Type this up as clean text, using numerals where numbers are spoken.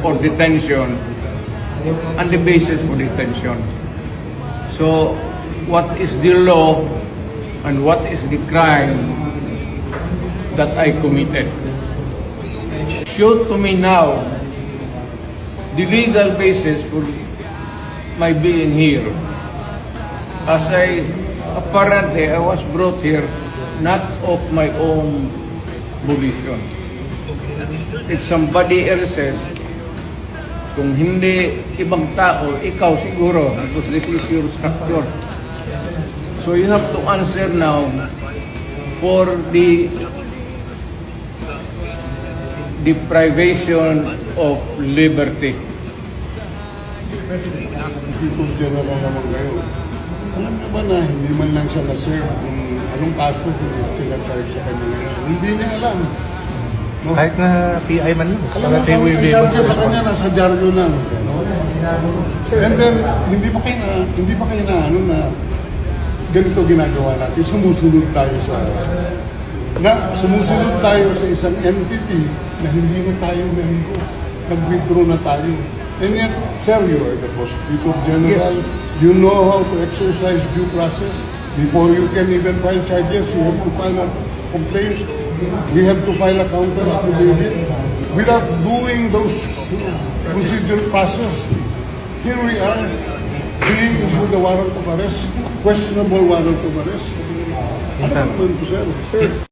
for detention and the basis for detention. So, what is the law and what is the crime that I committed? Show to me now the legal basis for my being here. As apparently I was brought here not of my own volition. It's somebody else's. Kung hindi ibang tao, ikaw siguro, because this is your structure. So you have to answer now for the deprivation of liberty. People general naman kayo. Alam niyo ba na hindi man lang siya na-serve kung anong kaso kung sila-charge sa kanya ngayon? Hindi niya alam. No? Kahit na PI man lang. Alam mo, ang charge sa kanya nasa dyaryo lang. And then, hindi pa kayo na ano na ganito ginagawa natin. Sumusunod tayo sa isang entity na hindi na tayo member. Nag-withdraw na tayo. And yet, sir, you are the Prosecutor General. Yes. You know how to exercise due process. Before you can even file charges, you have to file a complaint. We have to file a counter affidavit. Without doing those procedural process, here we are, being issued the warrant of arrest, questionable warrant of arrest. Ano naman po, sir?